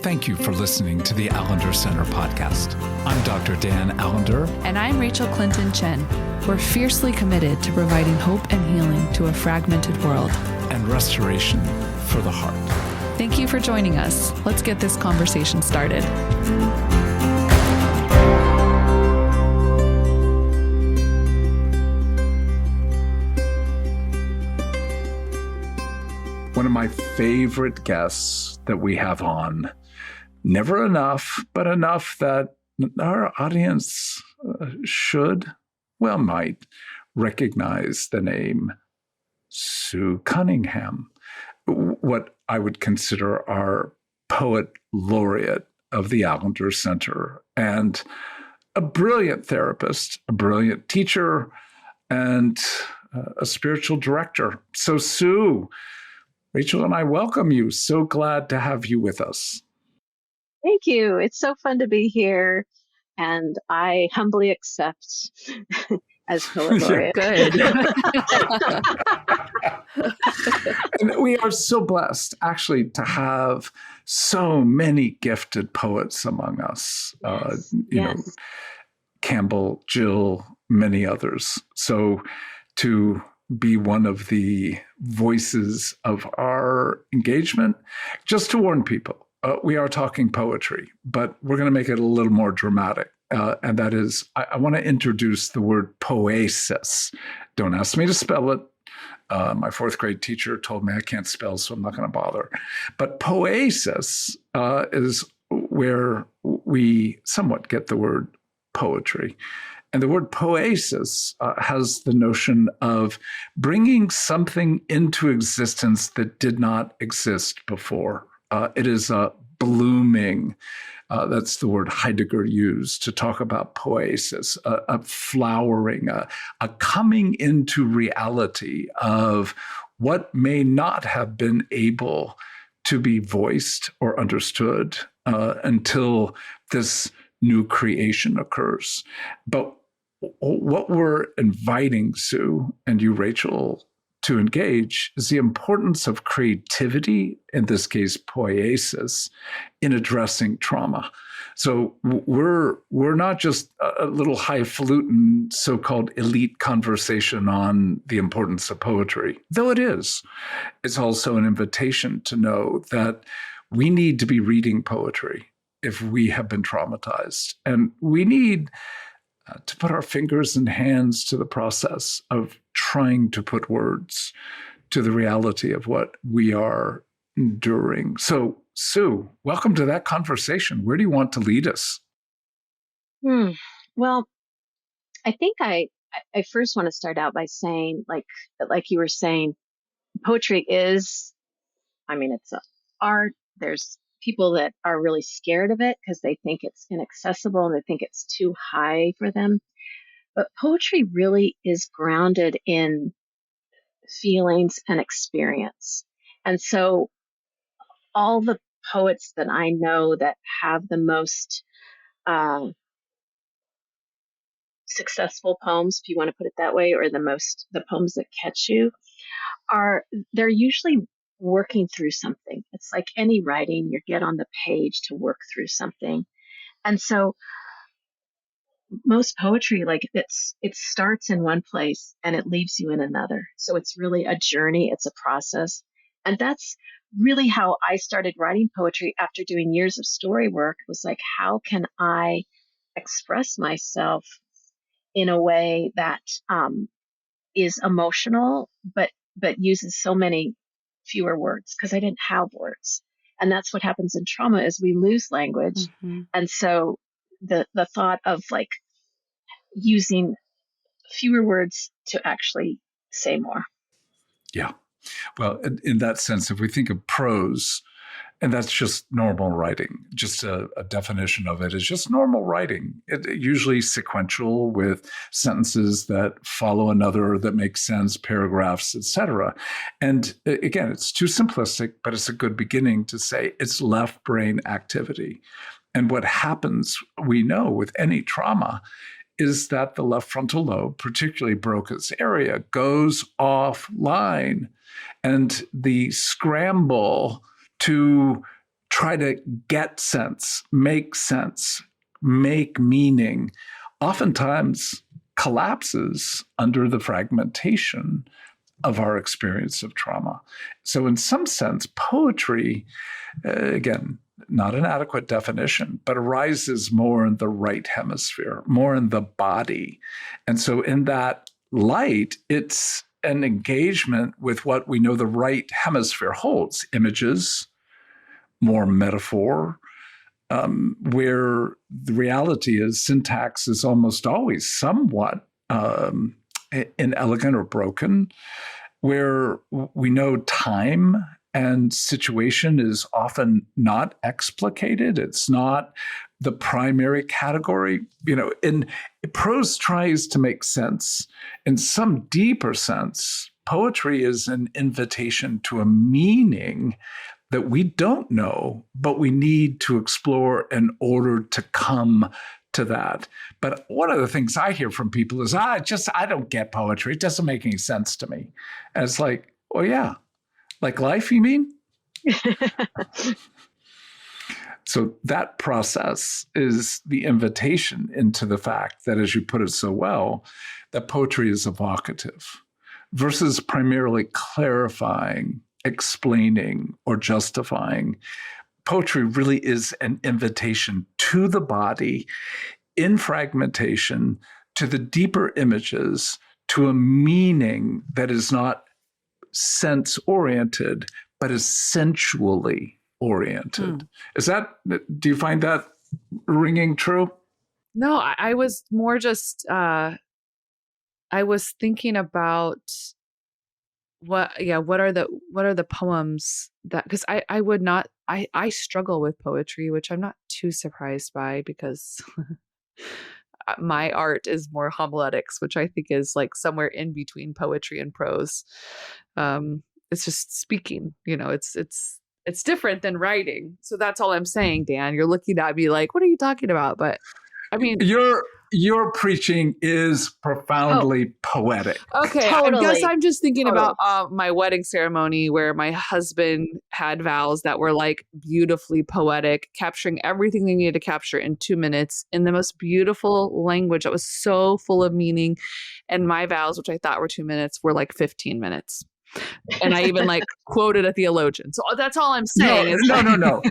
Thank you for listening to the Allender Center podcast. I'm Dr. Dan Allender. And I'm Rachael Clinton Chen. We're fiercely committed to providing hope and healing to a fragmented world. And restoration for the heart. Thank you for joining us. Let's get this conversation started. One of my favorite guests that we have on. Never enough, but enough that our audience might recognize the name Sue Cunningham, what I would consider our Poet Laureate of the Allender Center, and a brilliant therapist, a brilliant teacher, and a spiritual director. So Sue, Rachael and I welcome you. So glad to have you with us. Thank you. It's so fun to be here. And I humbly accept as Poet Laureate. Good. And we are so blessed, actually, to have so many gifted poets among us. Yes. Campbell, Jill, many others. So to be one of the voices of our engagement, just to warn people, we are talking poetry, but we're going to make it a little more dramatic. And that is, I want to introduce the word poiesis. Don't ask me to spell it. My fourth grade teacher told me I can't spell, so I'm not going to bother. But poiesis is where we somewhat get the word poetry. And the word poiesis has the notion of bringing something into existence that did not exist before. It is a blooming, that's the word Heidegger used to talk about poiesis, a flowering, a coming into reality of what may not have been able to be voiced or understood until this new creation occurs. But what we're inviting Sue and you, Rachael, to engage is the importance of creativity, in this case, poiesis, in addressing trauma. So we're not just a little highfalutin so-called elite conversation on the importance of poetry, though it is. It's also an invitation to know that we need to be reading poetry if we have been traumatized. And we need to put our fingers and hands to the process of trying to put words to the reality of what we are enduring. So, Sue, welcome to that conversation. Where do you want to lead us? Well, I think I first want to start out by saying, like you were saying, poetry is, it's art. There's people that are really scared of it because they think it's inaccessible and they think it's too high for them. But poetry really is grounded in feelings and experience. And so all the poets that I know that have the most successful poems, if you want to put it that way, or the poems that catch you, they're usually working through something. It's like any writing, you get on the page to work through something. And so most poetry, it starts in one place and it leaves you in another. So it's really a journey. It's a process. And that's really how I started writing poetry after doing years of story work. It was like, how can I express myself in a way that is emotional, but uses so many fewer words, because I didn't have words. And that's what happens in trauma is we lose language. Mm-hmm. And so the thought of using fewer words to actually say more. Yeah. Well, in that sense, if we think of prose, and that's just normal writing, just a definition of it is just normal writing. It usually sequential with sentences that follow another that make sense, paragraphs, etc. And again, it's too simplistic, but it's a good beginning to say it's left brain activity. And what happens, we know, with any trauma is that the left frontal lobe, particularly Broca's area, goes offline. And the scramble to try to get sense, make meaning, oftentimes collapses under the fragmentation of our experience of trauma. So in some sense, poetry, again, not an adequate definition, but arises more in the right hemisphere, more in the body. And so in that light, it's an engagement with what we know the right hemisphere holds: images, more metaphor, where the reality is syntax is almost always somewhat inelegant or broken, where we know time and situation is often not explicated. It's not the primary category. In prose tries to make sense. In some deeper sense, poetry is an invitation to a meaning that we don't know, but we need to explore in order to come to that. But one of the things I hear from people is, I don't get poetry. It doesn't make any sense to me. And it's like, well, yeah. Like life, you mean? So that process is the invitation into the fact that, as you put it so well, that poetry is evocative versus primarily clarifying, explaining, or justifying. Poetry really is an invitation to the body in fragmentation, to the deeper images, to a meaning that is not sense-oriented, but is sensually oriented. Do you find that ringing true? No, I was more just, I was thinking about what are the poems that, because I struggle with poetry, which I'm not too surprised by, because my art is more homiletics, which I think is like somewhere in between poetry and prose. It's just speaking, it's different than writing. So that's all I'm saying, Dan. You're looking at me like, what are you talking about? But I mean, your preaching is profoundly poetic. Okay, Totally. I guess I'm just thinking about my wedding ceremony, where my husband had vows that were like beautifully poetic, capturing everything they needed to capture in 2 minutes in the most beautiful language that was so full of meaning. And my vows, which I thought were 2 minutes, were like 15 minutes. And I even like quoted a theologian. So that's all I'm saying. No.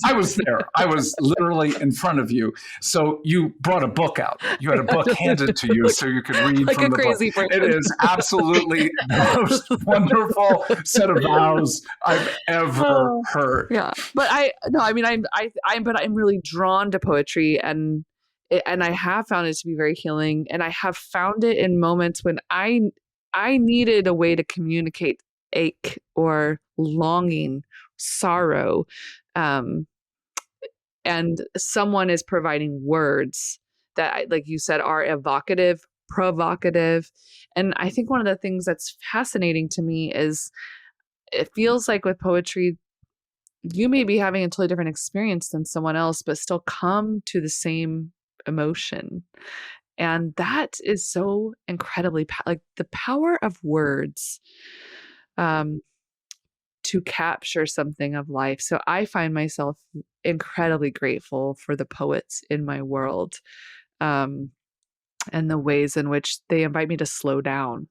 I was there. I was literally in front of you. So you brought a book out. You had a book handed to you so you could read like from the book. Person. It is absolutely the most wonderful set of vows I've ever heard. Yeah, but I'm really drawn to poetry, and I have found it to be very healing, and I have found it in moments when I needed a way to communicate ache or longing, sorrow, and someone is providing words that, like you said, are evocative, provocative. And I think one of the things that's fascinating to me is it feels like with poetry, you may be having a totally different experience than someone else, but still come to the same emotion. And that is so incredibly like the power of words to capture something of life. So I find myself incredibly grateful for the poets in my world, and the ways in which they invite me to slow down.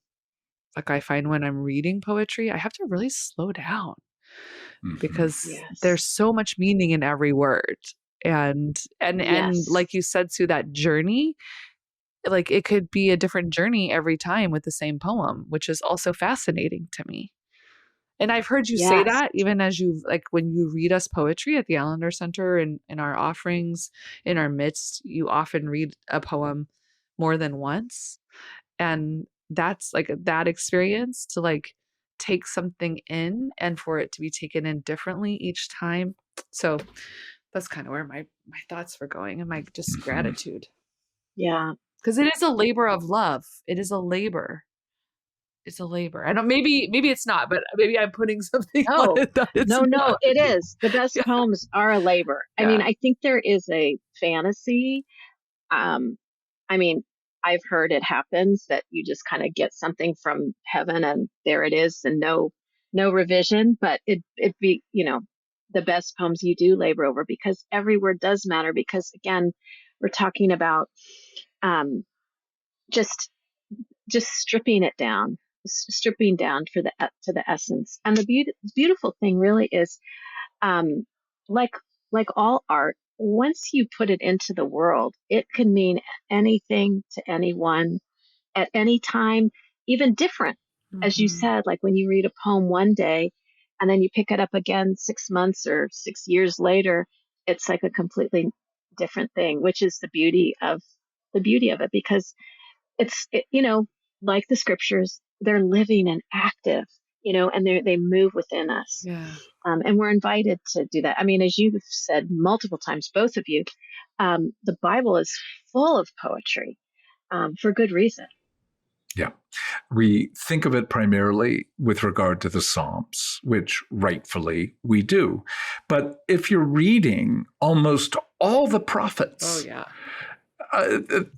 Like I find when I'm reading poetry, I have to really slow down because there's so much meaning in every word. And like you said, Sue, that journey, like it could be a different journey every time with the same poem, which is also fascinating to me. And I've heard you say that even as you, like when you read us poetry at the Allender Center and in our offerings, in our midst, you often read a poem more than once. And that's like that experience to like take something in and for it to be taken in differently each time. So that's kind of where my thoughts were going, and my just gratitude. Yeah. Because it is a labor of love. It is a labor. It's a labor. I don't, maybe it's not, but maybe I'm putting something on it that it's not. It is. The best poems are a labor. I mean, I think there is a fantasy. I mean, I've heard it happens that you just kind of get something from heaven and there it is, and no revision, but it be, the best poems you do labor over, because every word does matter. Because again, we're talking about just stripping it down, stripping down for the to the essence. And the beautiful thing really is, like all art, once you put it into the world, it can mean anything to anyone at any time, even different. As you said, like when you read a poem one day and then you pick it up again 6 months or 6 years later, it's like a completely different thing, which is the beauty of it, because like the scriptures, they're living and active, and they move within us. Yeah. And we're invited to do that. I mean, as you've said multiple times, both of you, the Bible is full of poetry, for good reason. Yeah. We think of it primarily with regard to the Psalms, which rightfully we do. But if you're reading almost all the prophets,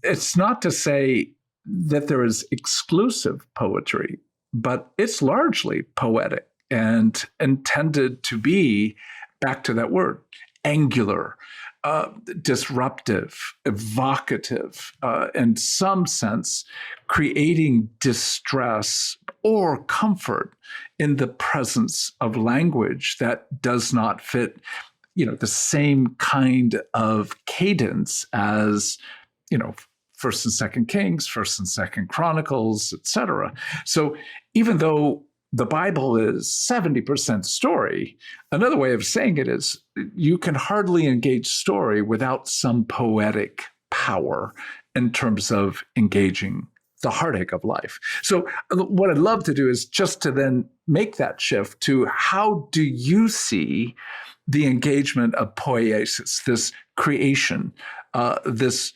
it's not to say that there is exclusive poetry, but it's largely poetic and intended to be, back to that word, angular, disruptive, evocative, in some sense, creating distress or comfort in the presence of language that does not fit, the same kind of cadence as, First and Second Kings, First and Second Chronicles, etc. So even though the Bible is 70% story, another way of saying it is you can hardly engage story without some poetic power in terms of engaging the heartache of life. So what I'd love to do is just to then make that shift to, how do you see the engagement of poiesis, this creation, this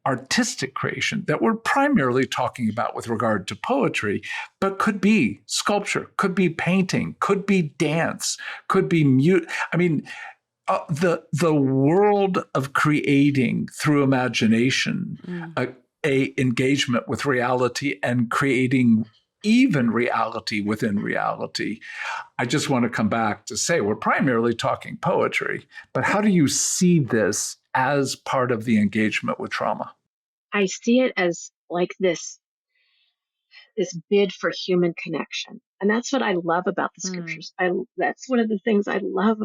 artistic creation that we're primarily talking about with regard to poetry, but could be sculpture, could be painting, could be dance, could be mute. I mean, the world of creating through imagination, a engagement with reality and creating even reality within reality. I just want to come back to say we're primarily talking poetry, but how do you see this as part of the engagement with trauma? I see it as like this bid for human connection. And that's what I love about the scriptures. That's one of the things I love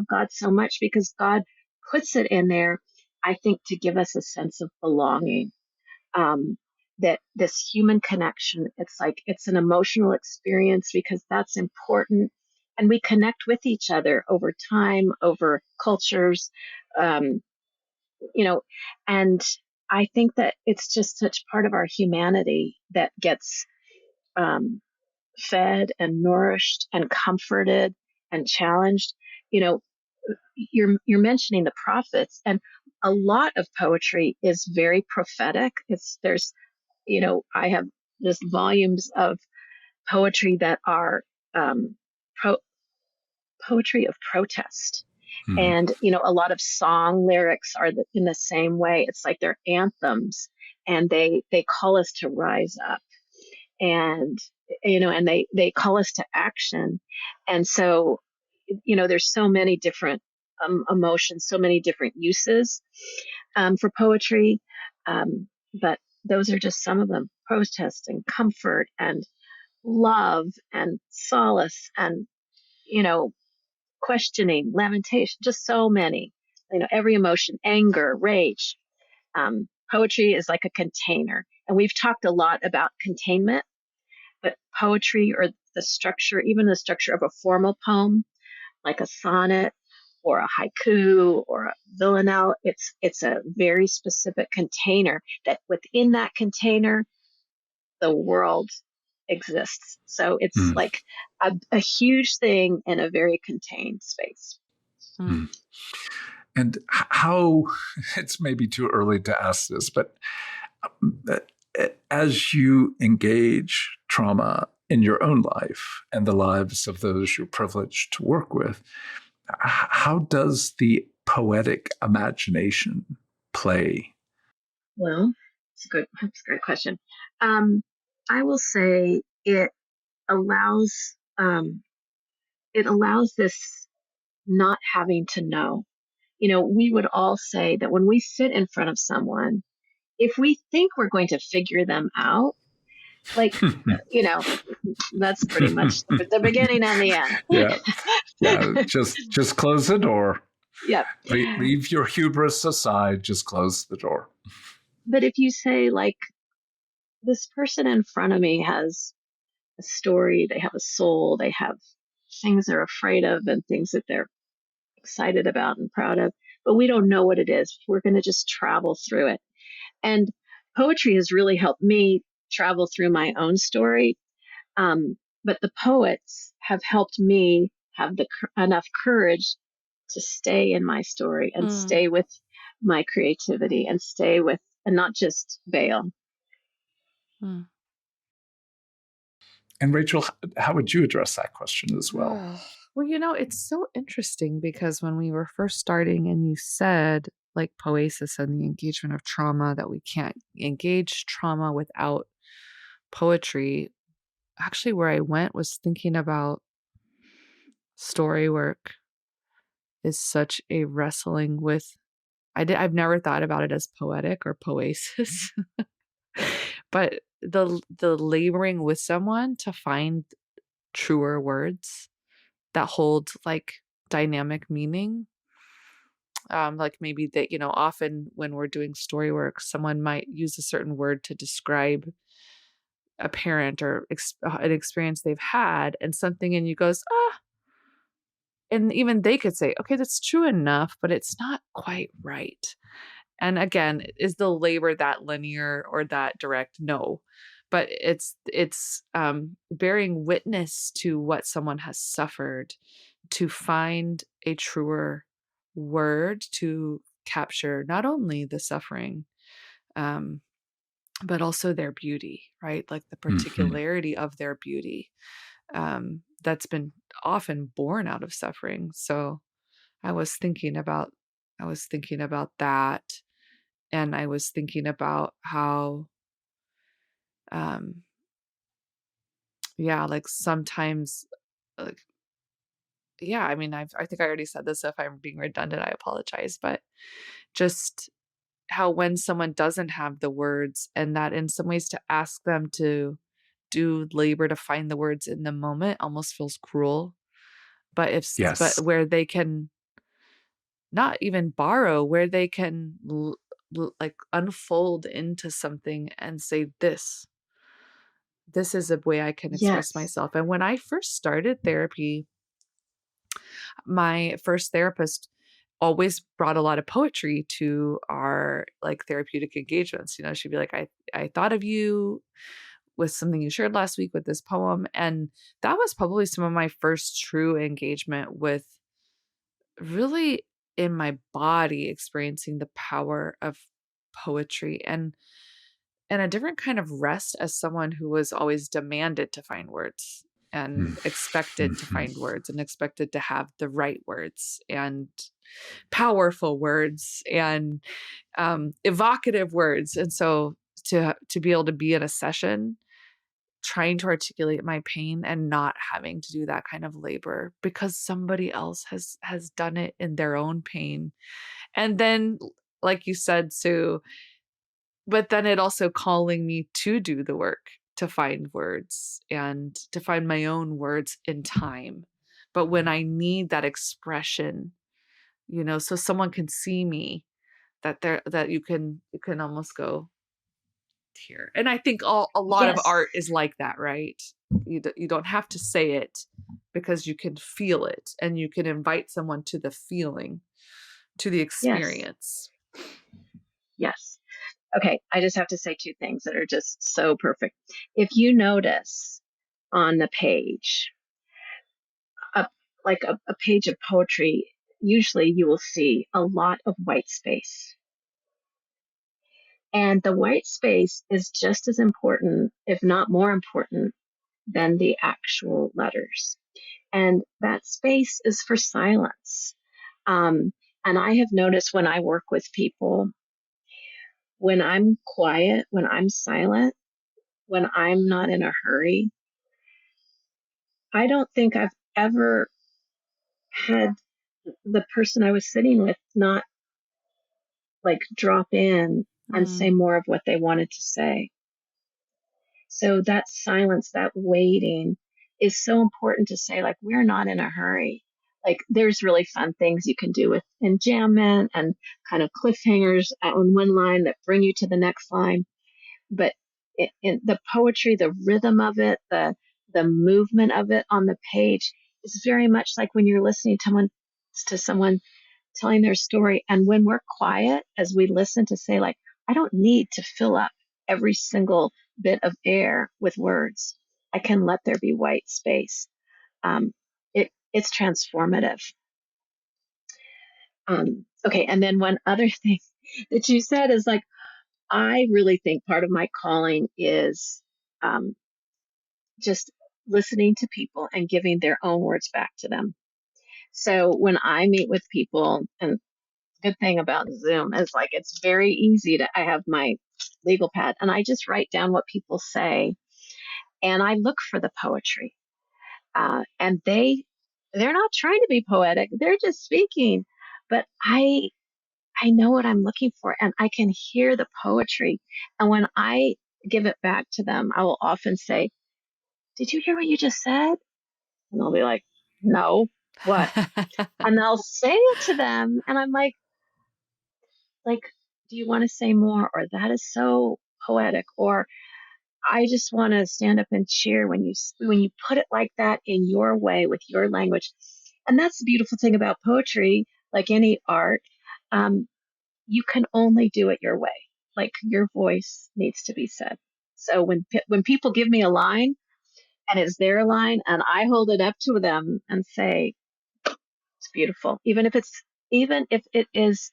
God so much, because God puts it in there, I think, to give us a sense of belonging. That this human connection, it's an emotional experience, because that's important. And we connect with each other over time, over cultures, and I think that it's just such part of our humanity that gets fed and nourished and comforted and challenged. You're mentioning the prophets, and a lot of poetry is very prophetic. I have just volumes of poetry that are poetry of protest. And, a lot of song lyrics are in the same way. It's like they're anthems, and they call us to rise up, and, and they call us to action. And so, there's so many different emotions, so many different uses for poetry. But those are just some of them: protest and comfort and love and solace and, questioning, lamentation, just so many, every emotion, anger, rage. Poetry is like a container. And we've talked a lot about containment, but poetry, or the structure, even the structure of a formal poem, like a sonnet or a haiku or a villanelle, it's a very specific container, that within that container, the world exists. So it's like a huge thing in a very contained space. And how, it's maybe too early to ask this, but as you engage trauma in your own life and the lives of those you're privileged to work with, how does the poetic imagination play? Well, that's a great question. I will say it allows this not having to know. We would all say that when we sit in front of someone, if we think we're going to figure them out, like, you know, that's pretty much the beginning and the end. Yeah. Yeah. Just close the door. Yep. Leave your hubris aside. Just close the door. But if you say, like, this person in front of me has a story, they have a soul, they have things they're afraid of and things that they're excited about and proud of, but we don't know what it is. We're going to just travel through it. And poetry has really helped me travel through my own story. But the poets have helped me have enough courage to stay in my story and stay with my creativity and and not just bail. And Rachel, how would you address that question as well? Well, it's so interesting because when we were first starting and you said, like, Poiesis and the engagement of trauma, that we can't engage trauma without poetry, actually where I went was thinking about story work is such a wrestling with, I've never thought about it as poetic or poesis, but the laboring with someone to find truer words that hold like dynamic meaning. Like maybe that, often when we're doing story work, someone might use a certain word to describe a parent or an experience they've had, and something in you goes, and even they could say, okay, that's true enough, but it's not quite right. And again, is the labor that linear or that direct? No, but it's bearing witness to what someone has suffered to find a truer word to capture not only the suffering, but also their beauty, right? Like the particularity of their beauty, that's been often born out of suffering. So I was thinking about that. And I was thinking about how, like sometimes, like, I mean, I think I already said this, so if I'm being redundant, I apologize, but just how when someone doesn't have the words, and that in some ways to ask them to do labor to find the words in the moment almost feels cruel. But Yes. where they can not even borrow, where they can like unfold into something and say, this is a way I can express Yes. myself. And when I first started therapy, my first therapist always brought a lot of poetry to our like therapeutic engagements. She'd be like, I thought of you with something you shared last week with this poem. And that was probably some of my first true engagement with really in my body experiencing the power of poetry, and a different kind of rest as someone who was always demanded to find words and expected to find words and expected to have the right words and powerful words and evocative words. And so to be able to be in a session trying to articulate my pain and not having to do that kind of labor because somebody else has done it in their own pain. And then, like you said, Sue, but then it also calling me to do the work, to find words and to find my own words in time. But when I need that expression, so someone can see me, that you can almost go here. And I think a lot of Yes. art is like that, right? You don't have to say it because you can feel it, and you can invite someone to the feeling, to the experience. Yes. Okay, I just have to say two things that are just so perfect. If you notice on the page, a page of poetry, usually you will see a lot of white space. And the white space is just as important, if not more important, than the actual letters. And that space is for silence. And I have noticed when I work with people, when I'm quiet, when I'm silent, when I'm not in a hurry, I don't think I've ever had the person I was sitting with not like drop in and say more of what they wanted to say. So that silence, that waiting is so important to say, like, we're not in a hurry. Like, there's really fun things you can do with enjambment and kind of cliffhangers on one line that bring you to the next line. But in the poetry, the rhythm of it, the movement of it on the page is very much like when you're listening to someone telling their story. And when we're quiet as we listen to say, like, I don't need to fill up every single bit of air with words. I can let there be white space. It's transformative. Okay. And then one other thing that you said is like, I really think part of my calling is just listening to people and giving their own words back to them. So when I meet with people, and good thing about Zoom is like it's very easy to, I have my legal pad and I just write down what people say and I look for the poetry. And they're not trying to be poetic, they're just speaking. But I know what I'm looking for and I can hear the poetry. And when I give it back to them, I will often say, did you hear what you just said? And they'll be like, no, what? And I'll say it to them and I'm like, do you want to say more? Or that is so poetic. Or I just want to stand up and cheer when you put it like that in your way with your language. And that's the beautiful thing about poetry, like any art. You can only do it your way. Like your voice needs to be said. So when people give me a line and it's their line and I hold it up to them and say, it's beautiful, even if it is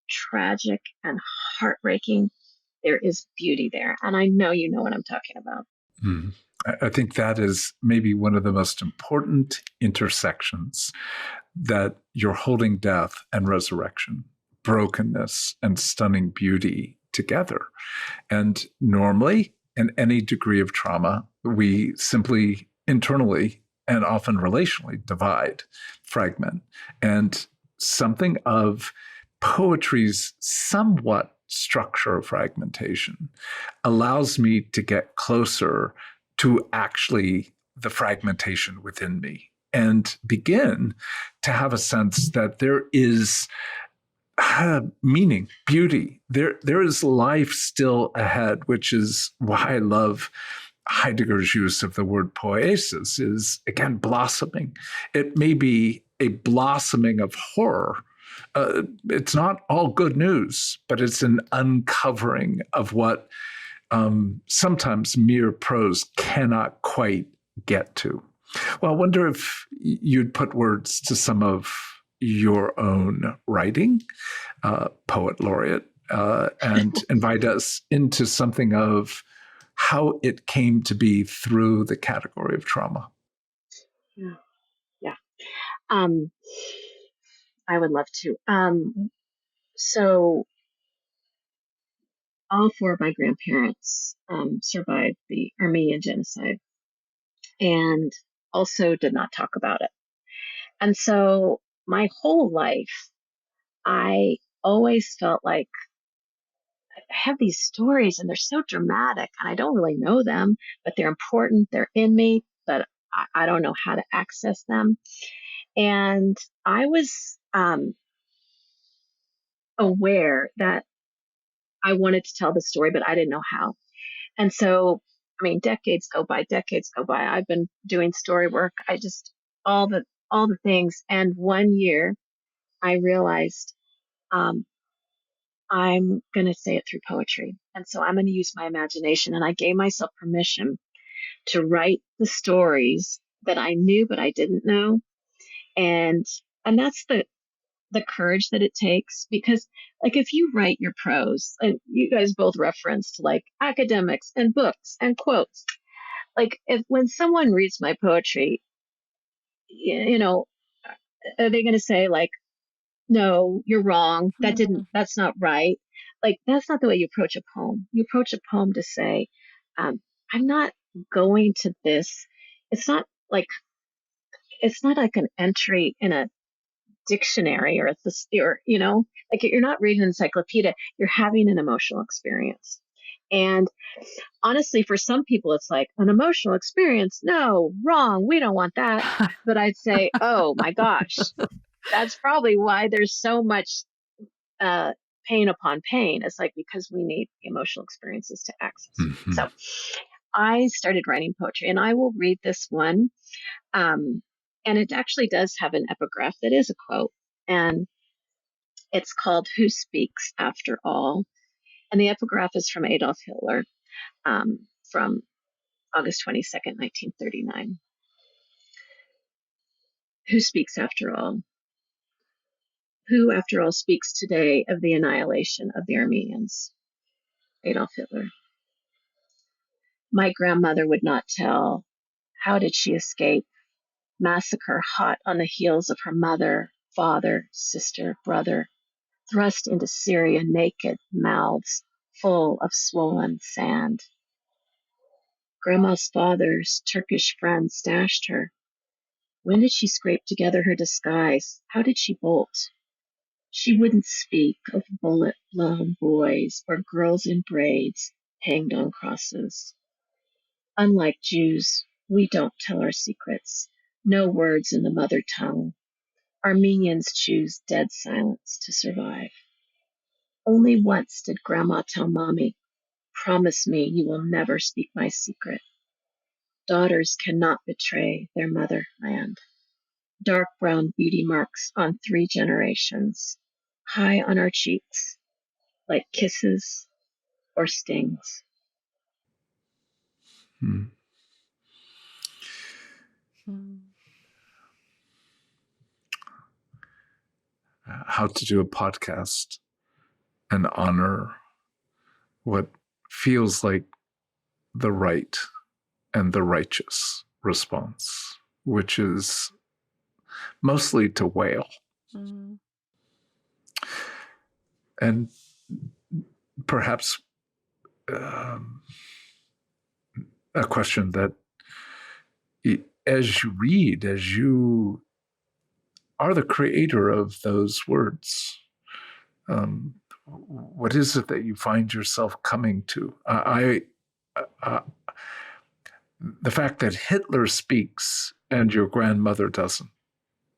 tragic and heartbreaking, there is beauty there. And I know you know what I'm talking about. Mm. I think that is maybe one of the most important intersections, that you're holding death and resurrection, brokenness and stunning beauty together. And normally, in any degree of trauma, we simply internally and often relationally divide, fragment. And something of poetry's somewhat structure of fragmentation allows me to get closer to actually the fragmentation within me and begin to have a sense that there is meaning, beauty. There is life still ahead, which is why I love Heidegger's use of the word poiesis, is again blossoming. It may be a blossoming of horror. It's not all good news, but it's an uncovering of what sometimes mere prose cannot quite get to. Well, I wonder if you'd put words to some of your own writing, Poet Laureate, and invite us into something of how it came to be through the category of trauma. Yeah. I would love to. So all four of my grandparents survived the Armenian genocide and also did not talk about it. And so my whole life, I always felt like I have these stories and they're so dramatic and I don't really know them, but they're important. They're in me, but I don't know how to access them. And I was aware that I wanted to tell the story, but I didn't know how. And so, I mean, decades go by. I've been doing story work. All the things. And one year I realized, I'm going to say it through poetry. And so I'm going to use my imagination. And I gave myself permission to write the stories that I knew, but I didn't know. And that's the courage that it takes, because like if you write your prose, and you guys both referenced like academics and books and quotes, like if when someone reads my poetry, you know, are they going to say like, no, you're wrong, that's not right? Like that's not the way you approach a poem. You approach a poem to say, I'm not going to this, it's not like an entry in a dictionary or like you're not reading an encyclopedia, you're having an emotional experience. And honestly, for some people, it's like an emotional experience. No, wrong. We don't want that. But I'd say, oh my gosh, that's probably why there's so much pain upon pain. It's like because we need emotional experiences to access. Mm-hmm. So I started writing poetry, and I will read this one. And it actually does have an epigraph that is a quote. And it's called Who Speaks After All? And the epigraph is from Adolf Hitler from August 22nd, 1939. Who speaks after all? Who, after all, speaks today of the annihilation of the Armenians? Adolf Hitler. My grandmother would not tell. How did she escape? Massacre hot on the heels of her mother, father, sister, brother, thrust into Syria naked, mouths full of swollen sand. Grandma's father's Turkish friend stashed her. When did she scrape together her disguise? How did she bolt? She wouldn't speak of bullet-blown boys or girls in braids hanged on crosses. Unlike Jews, we don't tell our secrets. No words in the mother tongue. Armenians choose dead silence to survive. Only once did Grandma tell Mommy, promise me you will never speak my secret. Daughters cannot betray their motherland. Dark brown beauty marks on 3 generations, high on our cheeks, like kisses or stings. Hmm. How to do a podcast and honor what feels like the right and the righteous response, which is mostly to wail. Mm-hmm. And perhaps a question that as you read, as you are the creator of those words, what is it that you find yourself coming to? The fact that Hitler speaks and your grandmother doesn't,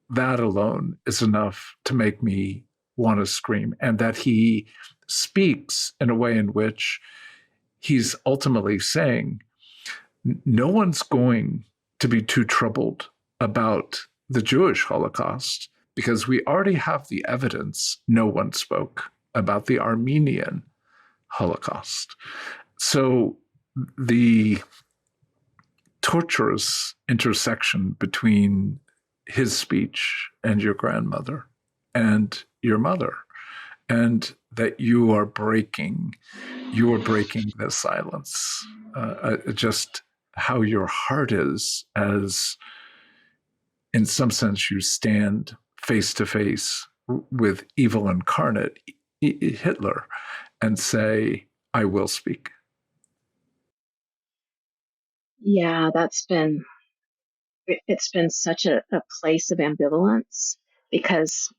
that alone is enough to make me want to scream. And that he speaks in a way in which he's ultimately saying, no one's going to be too troubled about the Jewish Holocaust because we already have the evidence no one spoke about the Armenian Holocaust. So the torturous intersection between his speech and your grandmother and your mother, and that you are breaking the silence, just how your heart is, as in some sense you stand face to face with evil incarnate Hitler and say, I will speak. Yeah, it's been such a place of ambivalence because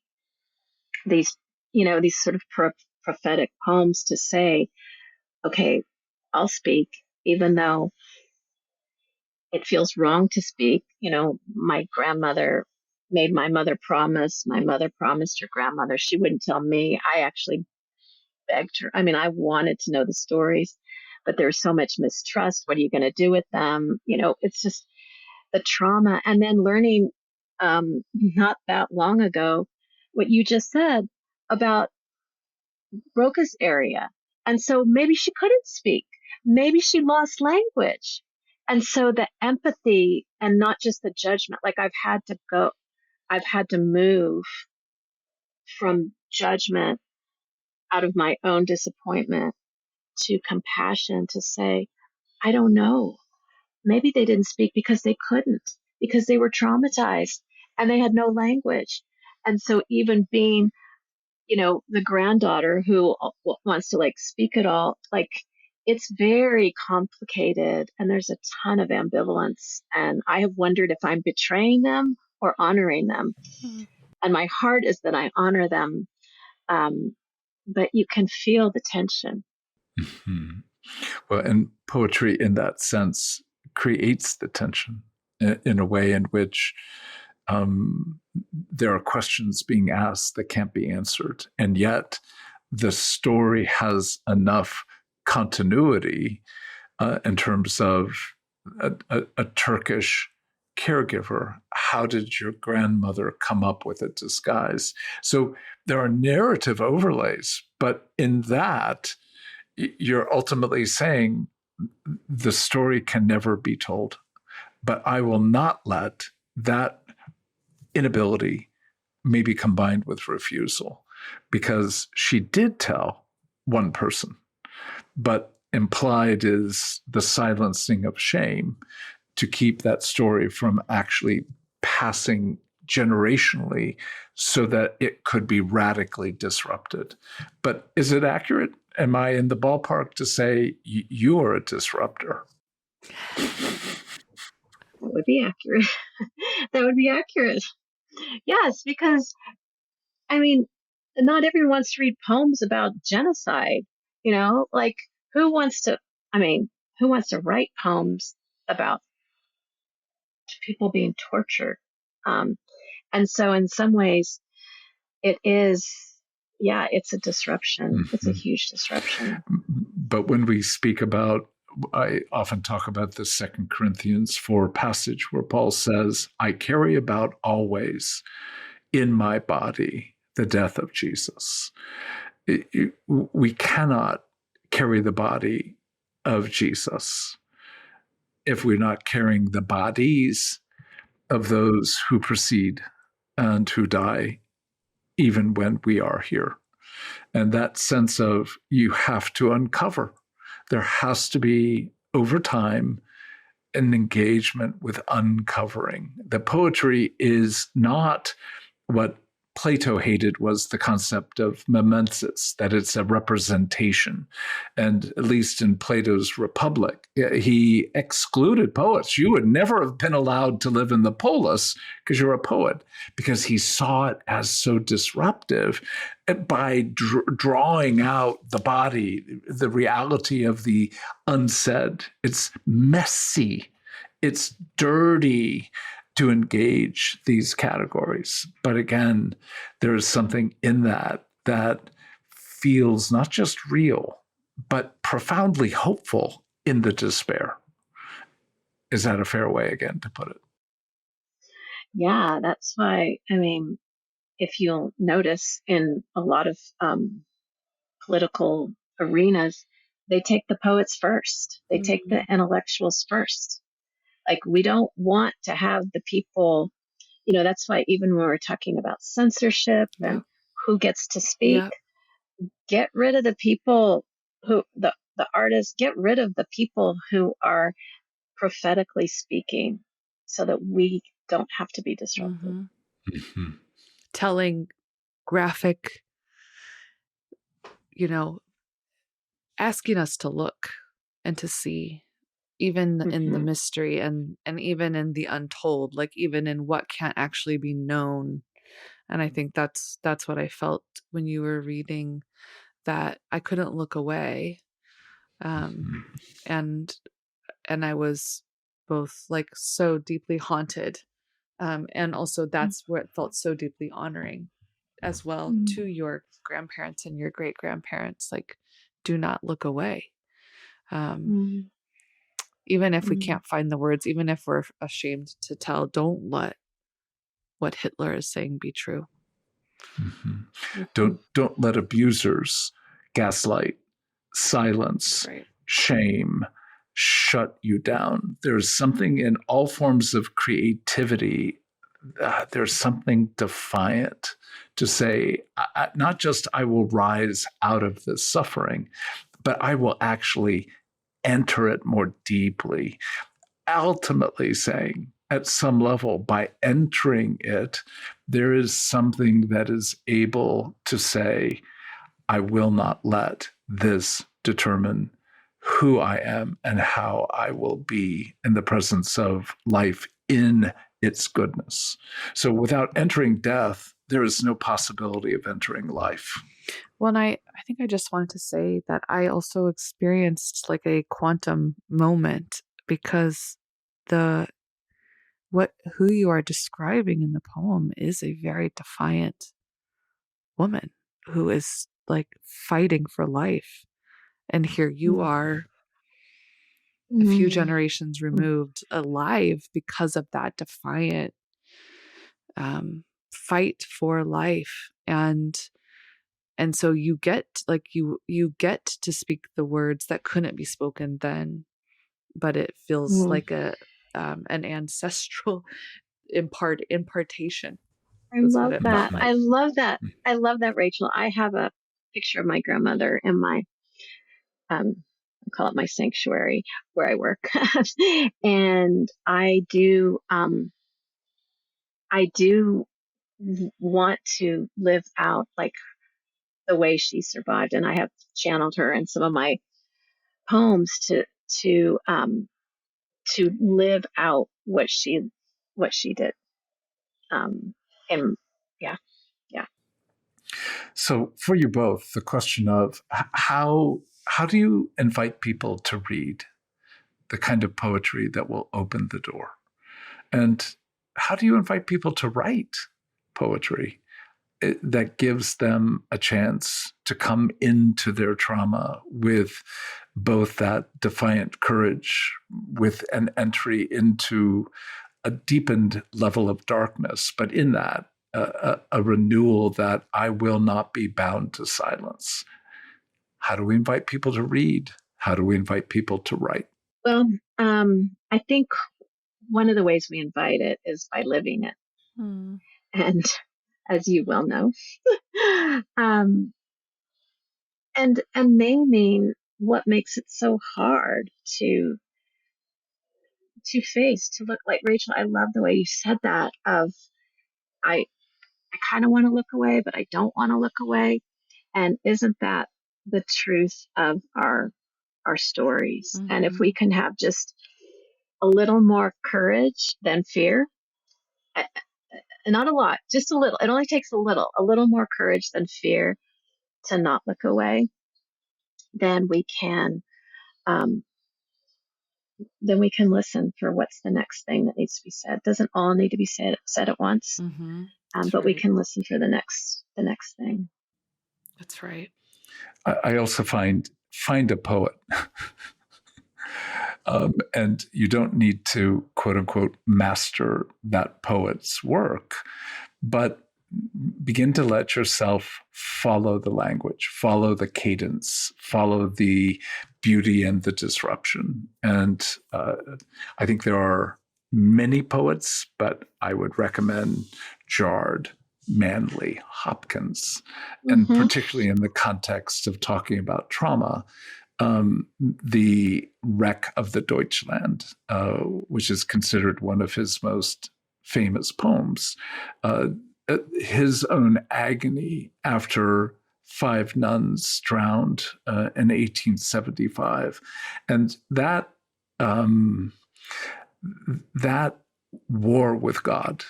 these sort of prophetic poems to say, okay, I'll speak, even though it feels wrong to speak. My grandmother made my mother promise. My mother promised her grandmother she wouldn't tell me. I actually begged her. I mean, I wanted to know the stories, but there's so much mistrust. What are you going to do with them? It's just the trauma. And then learning not that long ago what you just said about Broca's area. And so maybe she couldn't speak. Maybe she lost language. And so the empathy and not just the judgment, like I've had to move from judgment out of my own disappointment to compassion to say, I don't know. Maybe they didn't speak because they couldn't, because they were traumatized and they had no language. And so even being, the granddaughter who wants to speak it all, it's very complicated and there's a ton of ambivalence. And I have wondered if I'm betraying them or honoring them. And my heart is that I honor them. But you can feel the tension. Mm-hmm. Well, and poetry in that sense creates the tension in a way in which there are questions being asked that can't be answered. And yet the story has enough continuity in terms of a Turkish caregiver. How did your grandmother come up with a disguise? So there are narrative overlays, but in that, you're ultimately saying the story can never be told, but I will not let that inability maybe combined with refusal, because she did tell one person, but implied is the silencing of shame to keep that story from actually passing generationally so that it could be radically disrupted. But is it accurate? Am I in the ballpark to say you are a disruptor? That would be accurate. That would be accurate. Yes, because I mean, not everyone wants to read poems about genocide. Like who wants to? I mean, who wants to write poems about people being tortured? And so, in some ways, it is. Yeah, it's a disruption. Mm-hmm. It's a huge disruption. But when we speak about, I often talk about the 2 Corinthians 4 passage where Paul says, I carry about always in my body the death of Jesus. We cannot carry the body of Jesus if we're not carrying the bodies of those who proceed and who die, even when we are here. And that sense of you have to uncover. There has to be, over time, an engagement with uncovering. The poetry is not what Plato hated was the concept of mimesis, that it's a representation. And at least in Plato's Republic, he excluded poets. You would never have been allowed to live in the polis because you're a poet, because he saw it as so disruptive by drawing out the body, the reality of the unsaid. It's messy. It's dirty to engage these categories. But again, there is something in that feels not just real, but profoundly hopeful in the despair. Is that a fair way, again, to put it? Yeah, that's why, I mean, if you'll notice in a lot of political arenas, they take the poets first. They take the intellectuals first. Like, we don't want to have the people, that's why even when we're talking about censorship and who gets to speak, get rid of the people who, the artists, get rid of the people who are prophetically speaking so that we don't have to be disrupted. Mm-hmm. Telling graphic, asking us to look and to see, even in the mystery and even in the untold, like even in what can't actually be known. And I think that's what I felt when you were reading, that I couldn't look away. And I was both like so deeply haunted. And also that's where it felt so deeply honoring as well to your grandparents and your great grandparents. Like, do not look away. Even if we can't find the words, even if we're ashamed to tell, don't let what Hitler is saying be true. Don't let abusers gaslight, silence, shame, shut you down. There's something in all forms of creativity. There's something defiant to say, not just I will rise out of this suffering, but I will actually enter it more deeply. Ultimately saying, at some level, by entering it, there is something that is able to say, I will not let this determine who I am and how I will be in the presence of life in its goodness. So without entering death, there is no possibility of entering life. Well, and I think I just wanted to say that I also experienced like a quantum moment, because the who you are describing in the poem is a very defiant woman who is like fighting for life. And here you are, a few generations removed, alive because of that defiant fight for life. And so you get like you get to speak the words that couldn't be spoken then, but it feels like a an ancestral impartation. I That's love what it that. felt like. I love that. I love that, Rachel. I have a picture of my grandmother in my, I call it my sanctuary where I work. And I do want to live out like the way she survived. And I have channeled her in some of my poems to, to live out what she did. And yeah. So for you both, the question of how do you invite people to read the kind of poetry that will open the door? And how do you invite people to write poetry that gives them a chance to come into their trauma with both that defiant courage, with an entry into a deepened level of darkness, but in that, a renewal that I will not be bound to silence? How do we invite people to read? How do we invite people to write? Well, I think one of the ways we invite it is by living it. And as you well know, and naming what makes it so hard to face, to look like. Rachel, I love the way you said that of I kind of want to look away, but I don't want to look away. And isn't that the truth of our stories? And if we can have just a little more courage than fear, not a lot, just a little. It only takes a little more courage than fear to not look away. Then we can listen for what's the next thing that needs to be said. Doesn't all need to be said at once, but right. We can listen for the next thing. That's right. I also find a poet. And you don't need to, quote unquote, master that poet's work, but begin to let yourself follow the language, follow the cadence, follow the beauty and the disruption. And I think there are many poets, but I would recommend Jard, Manley, Hopkins, and particularly in the context of talking about trauma, the Wreck of the Deutschland, which is considered one of his most famous poems, his own agony after 5 nuns drowned in 1875, and that war with God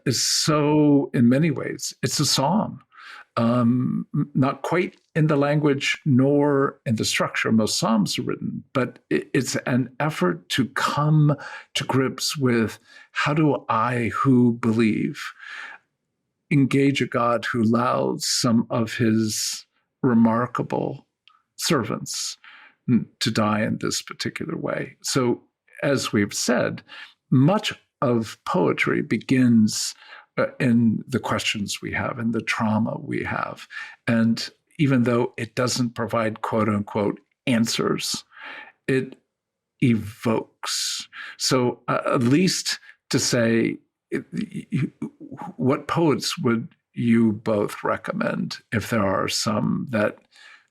is so, in many ways, it's a song. Not quite in the language nor in the structure most psalms are written, but it's an effort to come to grips with, how do I, who believe, engage a God who allows some of his remarkable servants to die in this particular way. So, as we've said, much of poetry begins in the questions we have, in the trauma we have. And even though it doesn't provide, quote unquote, answers, it evokes. So at least to say, what poets would you both recommend if there are some that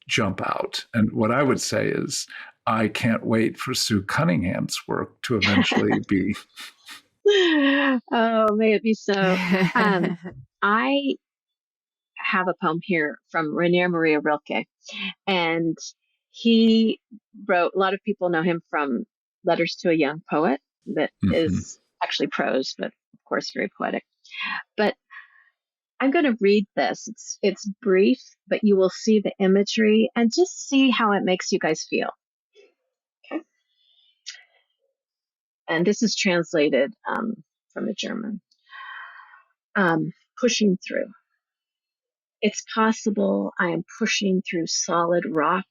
jump out? And what I would say is, I can't wait for Sue Cunningham's work to eventually be. Oh, may it be so. I have a poem here from Rainer Maria Rilke, and he wrote, a lot of people know him from Letters to a Young Poet, that is actually prose, but of course very poetic. But I'm going to read this. It's brief, but you will see the imagery and just see how it makes you guys feel. Okay. And this is translated from the German. Pushing through. It's possible I am pushing through solid rock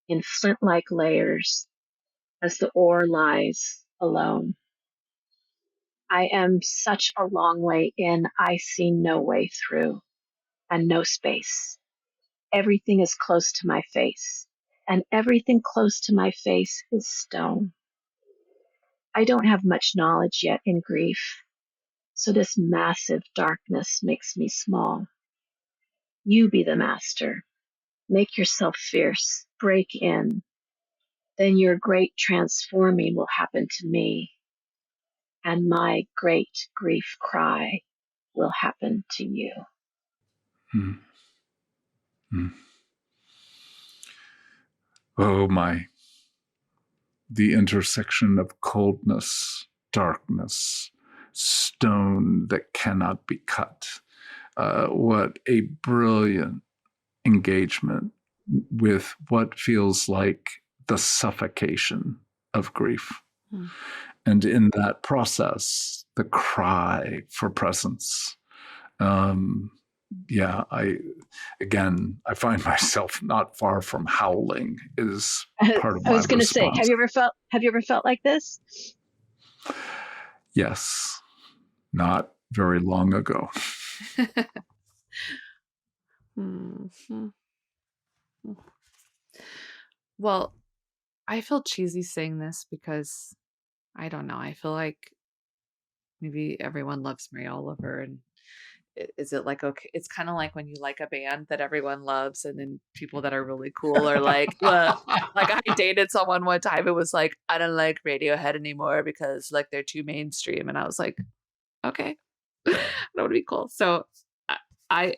in flint-like layers as the ore lies alone. I am such a long way in, I see no way through and no space. Everything is close to my face, and everything close to my face is stone. I don't have much knowledge yet in grief, so this massive darkness makes me small. You be the master. Make yourself fierce. Break in. Then your great transforming will happen to me, and my great grief cry will happen to you. Hmm. Hmm. Oh my, the intersection of coldness, darkness, stone that cannot be cut. What a brilliant engagement with what feels like the suffocation of grief. Mm. And in that process, the cry for presence. Yeah, I find myself not far from howling is part of my I was going to say, response. have you ever felt like this? Yes, not very long ago. Mhm. Well, I feel cheesy saying this because I don't know. I feel like maybe everyone loves Mary Oliver, and is it like okay? It's kind of like when you like a band that everyone loves, and then people that are really cool are like, well, like I dated someone one time. It was like I don't like Radiohead anymore because like they're too mainstream, and I was like, okay, that would be cool. So I,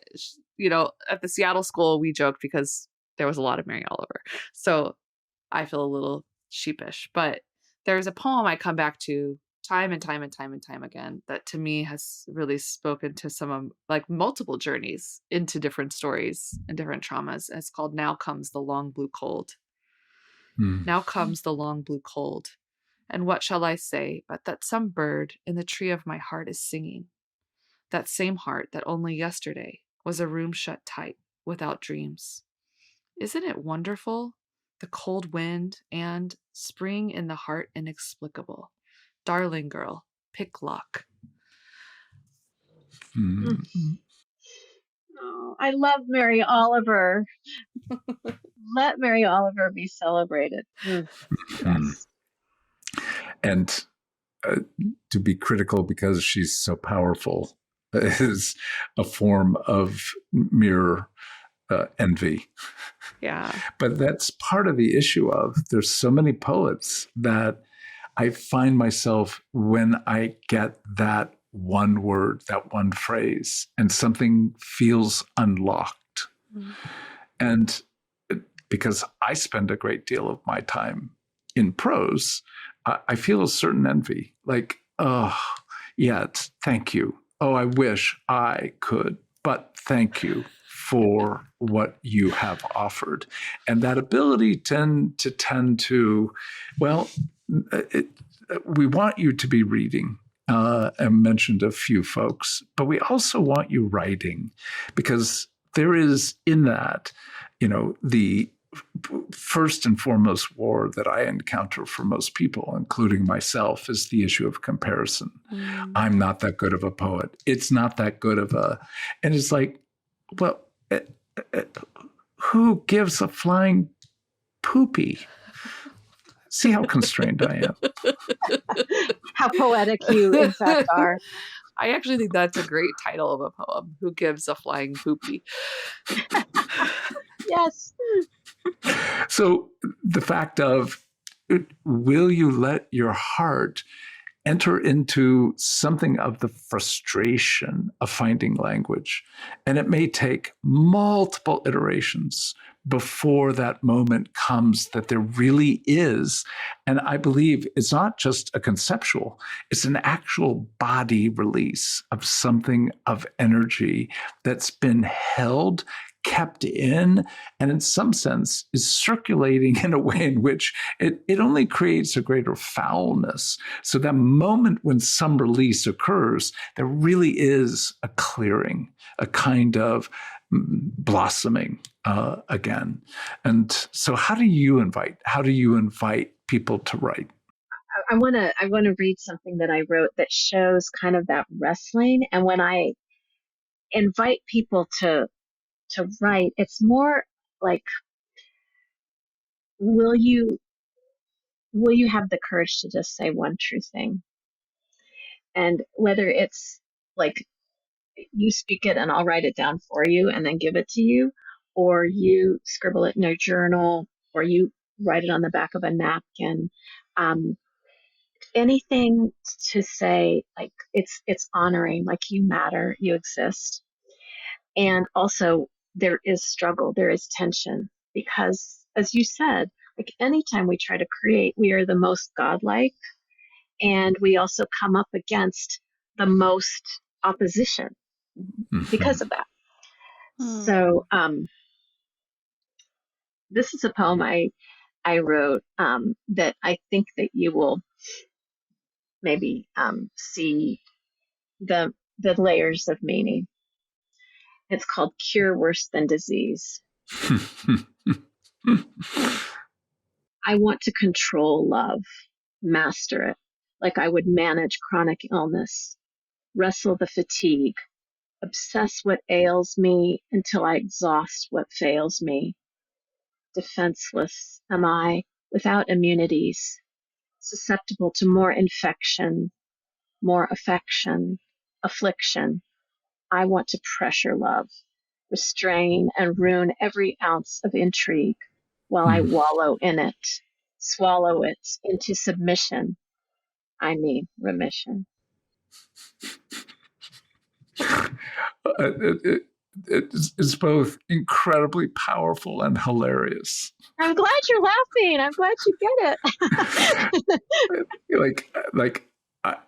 at the Seattle school we joked because there was a lot of Mary Oliver, so I feel a little sheepish. But there's a poem I come back to time and time and time and time again that to me has really spoken to some of like multiple journeys into different stories and different traumas. It's called Now Comes the Long Blue Cold. Now comes the long blue cold. And what shall I say but that some bird in the tree of my heart is singing? That same heart that only yesterday was a room shut tight without dreams. Isn't it wonderful? The cold wind and spring in the heart inexplicable. Darling girl, pick lock. Oh, I love Mary Oliver. Let Mary Oliver be celebrated. Yes. And to be critical because she's so powerful is a form of mere envy. Yeah. But that's part of the issue of there's so many poets that I find myself when I get that one word, that one phrase, and something feels unlocked. Mm-hmm. And because I spend a great deal of my time in prose, I feel a certain envy. Like, oh, yeah, thank you. Oh, I wish I could, but thank you for what you have offered. And that ability tend to, well, we want you to be reading. I mentioned a few folks, but we also want you writing because there is in that, the first and foremost war that I encounter for most people, including myself, is the issue of comparison. I'm not that good of a poet. It's not that good of and it's like, well, who gives a flying poopy? See how constrained I am. How poetic you, in fact, are. I actually think that's a great title of a poem. Who gives a flying poopy? Yes. So the fact of, will you let your heart enter into something of the frustration of finding language? And it may take multiple iterations, before that moment comes that there really is. And I believe it's not just a conceptual, it's an actual body release of something of energy that's been held, kept in, and in some sense is circulating in a way in which it only creates a greater foulness. So that moment when some release occurs, there really is a clearing, a kind of blossoming again. And so how do you invite people to write? I want to read something that I wrote that shows kind of that wrestling. And when I invite people to write, it's more like, will you have the courage to just say one true thing? And whether it's like you speak it and I'll write it down for you and then give it to you, or you scribble it in a journal, or you write it on the back of a napkin. Anything to say, like, it's honoring, like, you matter, you exist. And also there is struggle, there is tension, because as you said, like, anytime we try to create, we are the most godlike, and we also come up against the most opposition because of that. So this is a poem I wrote that I think that you will maybe see the layers of meaning. It's called Cure Worse Than Disease. I want to control love, master it, like I would manage chronic illness, wrestle the fatigue, obsess what ails me until I exhaust what fails me. Defenseless am I, without immunities, susceptible to more infection, more affection, affliction. I want to pressure love, restrain and ruin every ounce of intrigue while I wallow in it, swallow it into submission, I mean remission. It's both incredibly powerful and hilarious. I'm glad you're laughing. I'm glad you get it.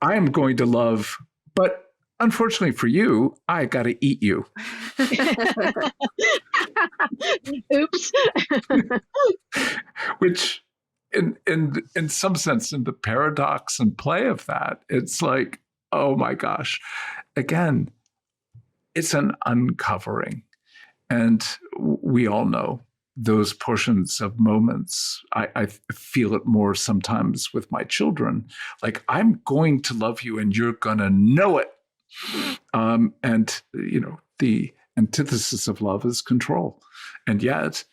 I am going to love, but unfortunately for you, I got to eat you. Oops. Which, in some sense, in the paradox and play of that, it's like, oh my gosh, again, it's an uncovering, and we all know those portions of moments. I feel it more sometimes with my children. Like, I'm going to love you and you're going to know it. And, the antithesis of love is control. And yet,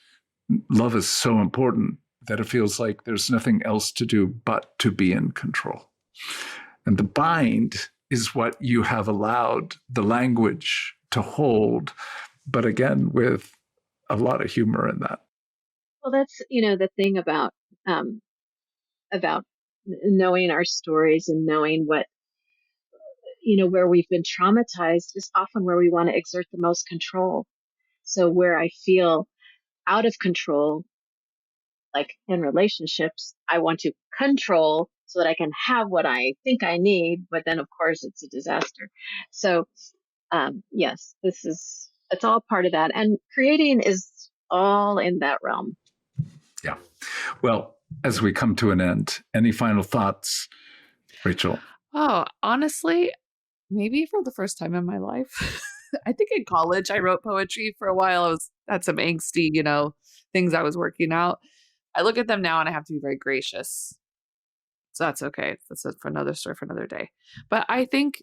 love is so important that it feels like there's nothing else to do but to be in control. And the bind is what you have allowed the language to hold, but again, with a lot of humor in that. Well, that's, the thing about knowing our stories and knowing what, where we've been traumatized is often where we want to exert the most control. So where I feel out of control, like in relationships, I want to control so that I can have what I think I need, but then of course it's a disaster. So yes, it's all part of that. And creating is all in that realm. Yeah. Well, as we come to an end, any final thoughts, Rachael? Oh, honestly, maybe for the first time in my life. I think in college I wrote poetry for a while. I had some angsty, things I was working out. I look at them now and I have to be very gracious. So that's okay. That's for another story for another day. But I think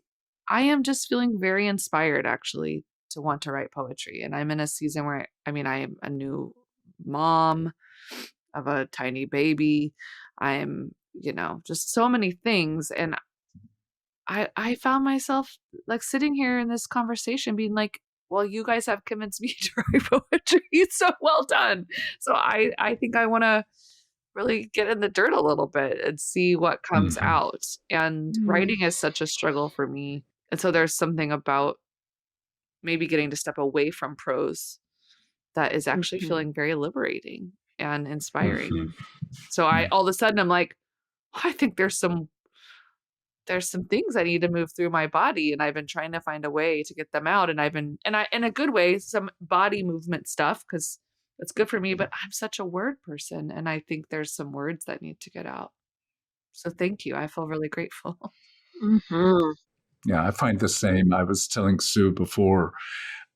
I am just feeling very inspired actually to want to write poetry. And I'm in a season where, I am a new mom of a tiny baby. I'm, just so many things. And I found myself like sitting here in this conversation being like, well, you guys have convinced me to write poetry. So well done. So I think I want to really get in the dirt a little bit and see what comes out. And writing is such a struggle for me. And so there's something about maybe getting to step away from prose that is actually Mhm. feeling very liberating and inspiring. Mhm. So all of a sudden I'm like, I think there's some things I need to move through my body, and I've been trying to find a way to get them out. And in a good way, some body movement stuff, because it's good for me, but I'm such a word person. And I think there's some words that need to get out. So thank you. I feel really grateful. Mhm. Yeah, I find the same. I was telling Sue before,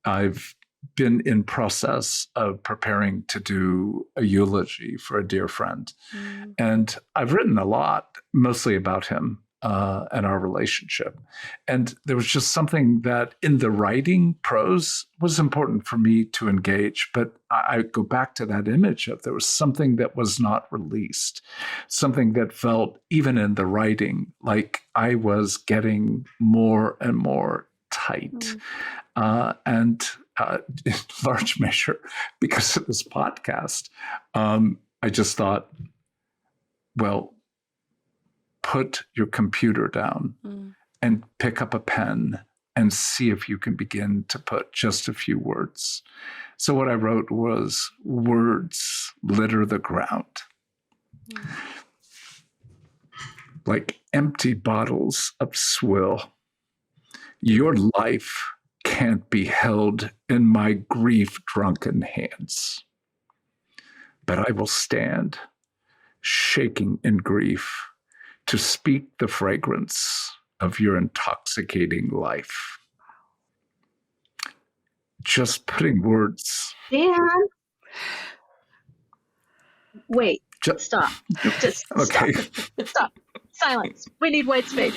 I've been in process of preparing to do a eulogy for a dear friend. And I've written a lot, mostly about him and our relationship. And there was just something that in the writing prose was important for me to engage. But I go back to that image of there was something that was not released, something that felt, even in the writing, like I was getting more and more tight. And in large measure, because of this podcast, I just thought, well, put your computer down and pick up a pen and see if you can begin to put just a few words. So what I wrote was, words litter the ground. Like empty bottles of swill. Your life can't be held in my grief-drunken hands. But I will stand, shaking in grief, to speak the fragrance of your intoxicating life. Just putting words. Dan, wait, stop. Just okay. Stop. Silence. We need white space.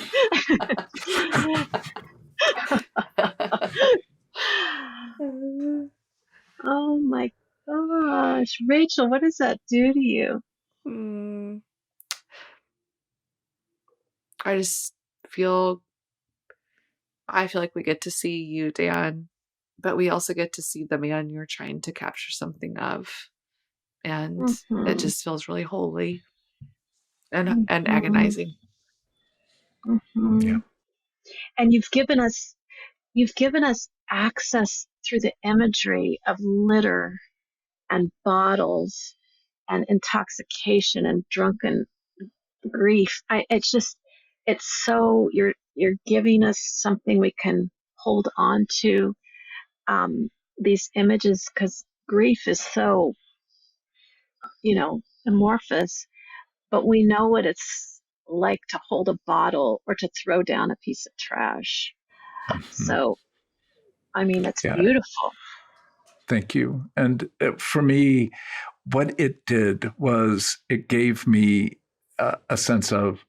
Oh my gosh. Rachael, what does that do to you? I feel like we get to see you, Dan, but we also get to see the man you're trying to capture something of. And it just feels really holy and agonizing. Yeah. And you've given us access through the imagery of litter and bottles and intoxication and drunken grief. It's so, you're giving us something we can hold on to, these images, because grief is so, amorphous, but we know what it's like to hold a bottle or to throw down a piece of trash. So, it's beautiful. Thank you. And for me, what it did was it gave me a sense of,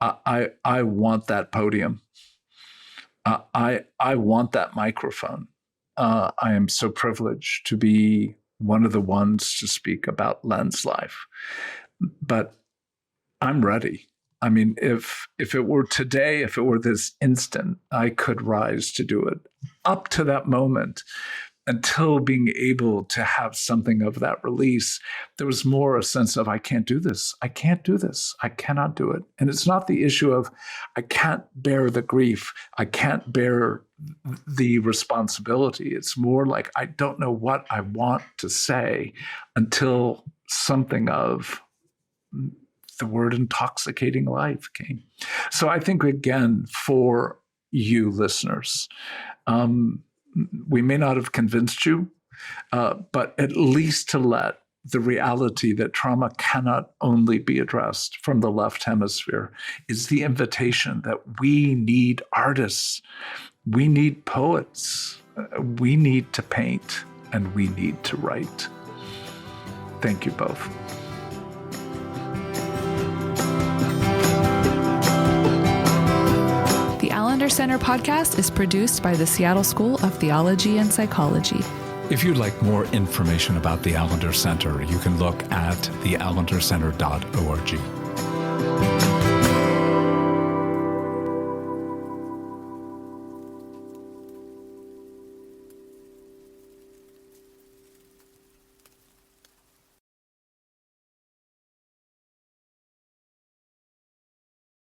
I want that podium. I want that microphone. I am so privileged to be one of the ones to speak about Len's life. But I'm ready. If it were today, if it were this instant, I could rise to do it. Up to that moment, until being able to have something of that release, there was more a sense of, I can't do this. I can't do this. I cannot do it. And it's not the issue of, I can't bear the grief. I can't bear the responsibility. It's more like, I don't know what I want to say until something of the word intoxicating life came. So I think, again, for you listeners, we may not have convinced you, but at least to let the reality that trauma cannot only be addressed from the left hemisphere is the invitation that we need artists, we need poets, we need to paint, and we need to write. Thank you both. The Allender Center podcast is produced by the Seattle School of Theology and Psychology. If you'd like more information about the Allender Center, you can look at theallendercenter.org.